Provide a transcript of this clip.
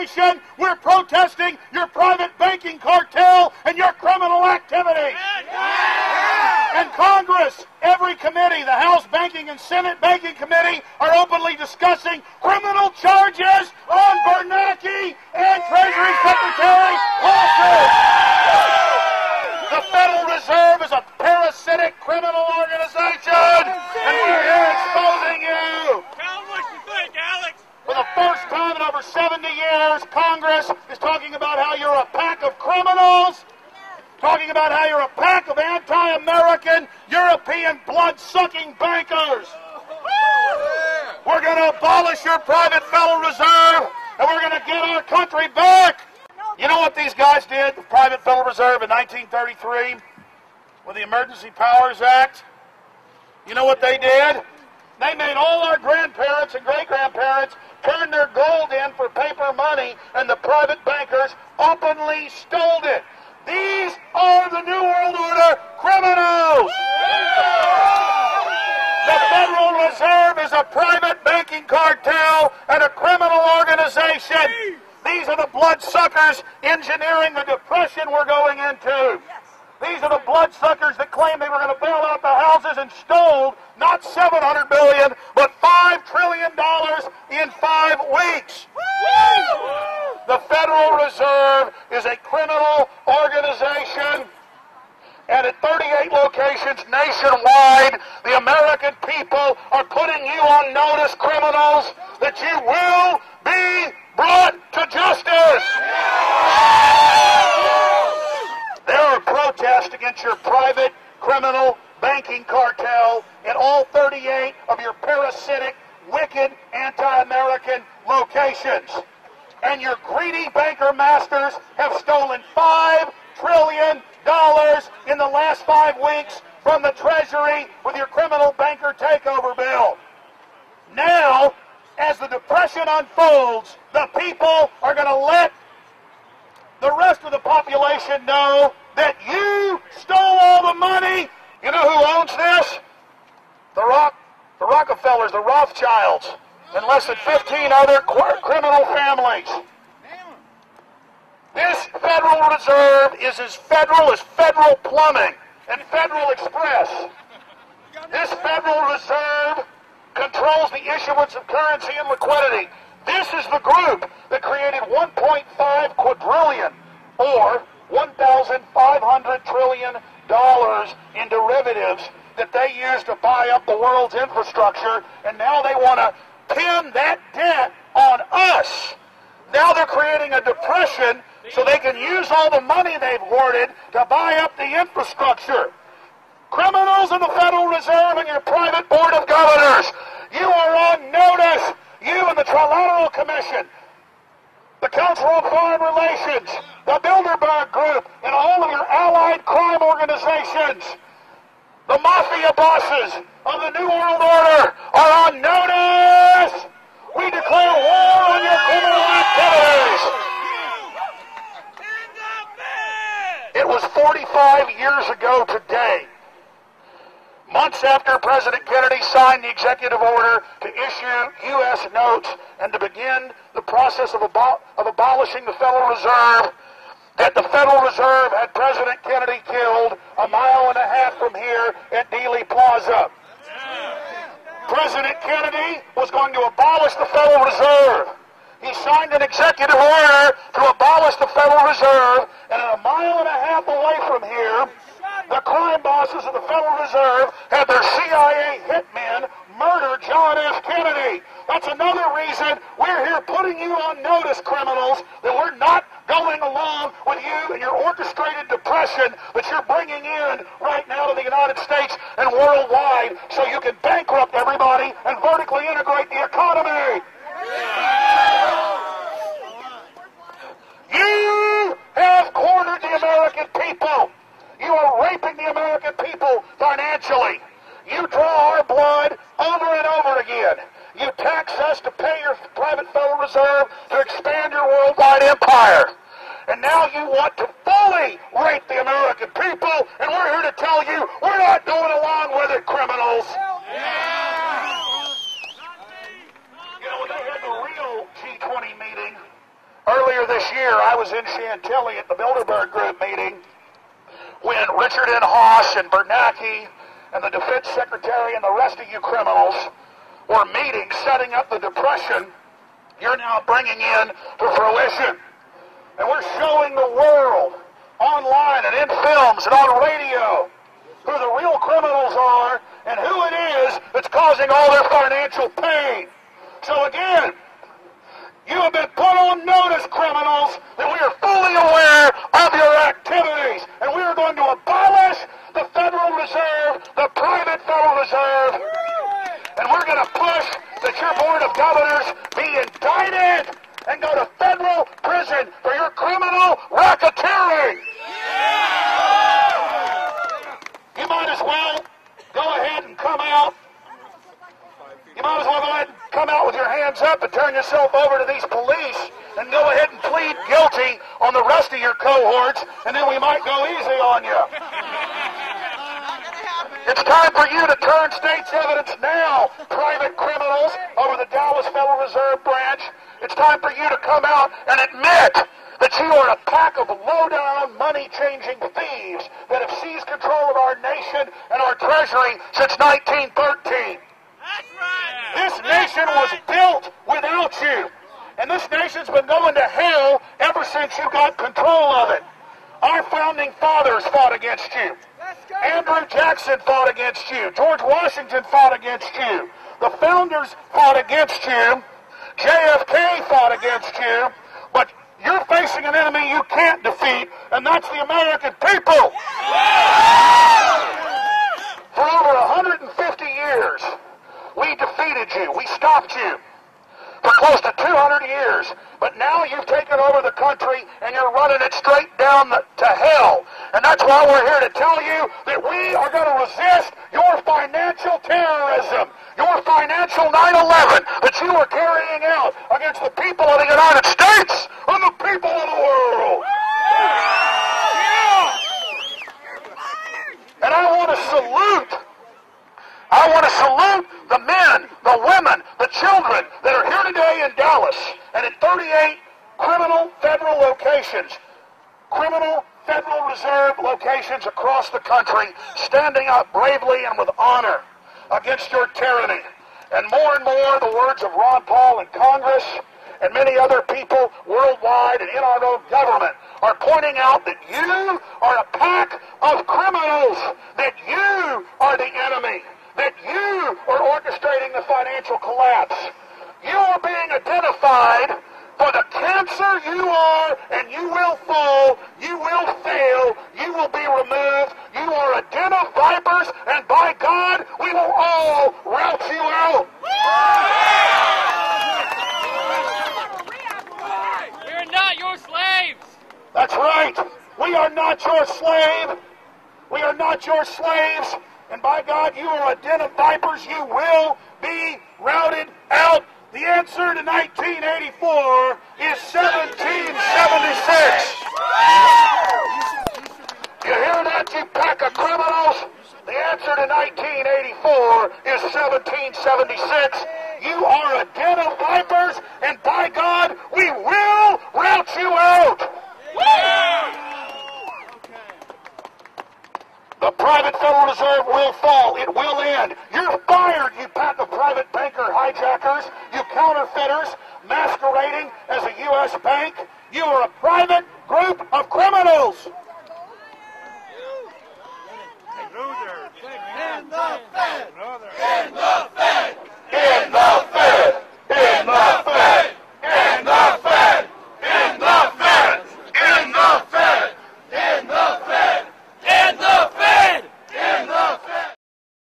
organization. We're protesting your private banking cartel and your criminal activity. And Congress, every committee, the House Banking and Senate Banking Committee, are openly discussing criminal charges on Bernanke and Treasury Secretary lawsuits. The Federal Reserve is a parasitic criminal organization, and we're here exposing you. Tell them what you think, Alex. For the first time in over 70 years, Congress is talking about how you're a pack of criminals, talking about how you're a pack of anti-American, European, blood-sucking bankers. We're going to abolish your private Federal Reserve, and we're going to get our country back. You know what these guys did, the private Federal Reserve, in 1933 with the Emergency Powers Act? You know what they did? They made all our grandparents and great-grandparents turn their gold in for paper money, and the private bankers openly stole it. These are the New World Order criminals! The Federal Reserve is a private banking cartel and a criminal organization. These are the bloodsuckers engineering the depression we're going into. These are the bloodsuckers that claimed they were going to bail out the houses and stole not $700 billion, but $5 trillion in 5 weeks. The Federal Reserve is a criminal organization, and at 38 locations nationwide, the American people are putting you on notice, criminals, that you will be brought to justice. There are protests against your private criminal banking cartel in all 38 of your parasitic, wicked, anti-American locations. And your greedy banker masters have stolen $5 trillion in the last 5 weeks from the Treasury with your criminal banker takeover bill. Now, as the depression unfolds, the people are going to let the rest of the population know that you stole all the money. You know who owns this? The Rockefellers, the Rothschilds, and less than 15 other criminal families. This Federal Reserve is as federal as Federal Plumbing and Federal Express. This Federal Reserve controls the issuance of currency and liquidity. This is the group that created $1.5 quadrillion, or $1,500 trillion in derivatives that they use to buy up the world's infrastructure, and now they want to pin that debt on us. Now they're creating a depression so they can use all the money they've hoarded to buy up the infrastructure. Criminals in the Federal Reserve and your private board of governors, you are on notice. You and the Trilateral Commission, the Council on Foreign Relations, the Bilderberg Group, and all of your allied crime organizations, the mafia bosses of the New World Order are on notice. We declare war on your criminal activities. It was 45 years ago today, months after President Kennedy signed the executive order to issue U.S. notes and to begin the process of abolishing the Federal Reserve, that the Federal Reserve had President Kennedy killed 1.5 miles from here at Dealey Plaza. President Kennedy was going to abolish the Federal Reserve. He signed an executive order to abolish the Federal Reserve, and 1.5 miles away from here, the crime bosses of the Federal Reserve had their CIA hitmen murder John F. Kennedy. That's another reason we're here putting you on notice, criminals, that we're not going along with you and your orchestrated depression that you're bringing in right now to the United States and worldwide so you can bankrupt everybody and vertically integrate the economy. You have cornered the American people. You are raping the American people financially. You draw our blood over and over again. You tax us to pay your private Federal Reserve to expand your worldwide empire. And now you want to fully rape the American people, and we're here to tell you we're not going along with it, criminals. You know, they had the real G20 meeting Earlier this year, I was in Chantilly at the Bilderberg Group meeting when Richard N. Haas and Bernanke and the Defense Secretary and the rest of you criminals were meeting, setting up the depression you're now bringing in to fruition. And we're showing the world online and in films and on radio who the real criminals are and who it is that's causing all their financial pain. So again, you have been put on notice, criminals, that we are fully aware of your activities, and we are going to abolish the Federal Reserve, the private Federal Reserve, and we're going to push that your Board of Governors be indicted and go to federal prison for your criminal racketeering. You might as well go ahead and come out. You might as well go ahead and come out with your hands up and turn yourself over to these police and go ahead and plead guilty on the rest of your cohorts, and then we might go easy on you. It's time for you to turn state's evidence now, private criminals over the Dallas Federal Reserve Branch. It's time for you to come out and admit that you are a pack of low-down, money-changing thieves that have seized control of our nation and our treasury since 1913. That's right. This nation was built without you, and this nation's been going to hell ever since you got control of it. Our founding fathers fought against you. Andrew Jackson fought against you. George Washington fought against you. The founders fought against you. JFK fought against you. But you're facing an enemy you can't defeat, and that's the American people. For over 150 years, we defeated you. We stopped you for close to 200 years. But now you've taken over the country and you're running it straight down to hell. And that's why we're here to tell you that we are going to resist your financial terrorism, your financial 9/11 that you are carrying out against the people of the United States and the people of the world. And I want to salute the men, the women, the children that are here today in Dallas and in 38 criminal federal locations, criminal Federal Reserve locations across the country, standing up bravely and with honor against your tyranny. And more, the words of Ron Paul in Congress and many other people worldwide and in our own government are pointing out that you are a pack of criminals, that you are the enemy, that you are orchestrating the financial collapse. You are being identified for the cancer you are, and you will fall, you will fail, you will be removed. You are a den of vipers, and by God, we will all rout you out. We're not your slaves. That's right. We are not your slave. We are not your slaves. And by God, you are a den of vipers. You will be routed out. The answer to 1984 is 1776. You hear that, you pack of criminals? The answer to 1984 is 1776. You are a den of vipers, and by God, we will rout you out. The private Federal Reserve will fall. It will end. You're fired, you pack of private banker hijackers, you counterfeiters masquerading as a U.S. bank. You are a private group of criminals. And the Fed! And the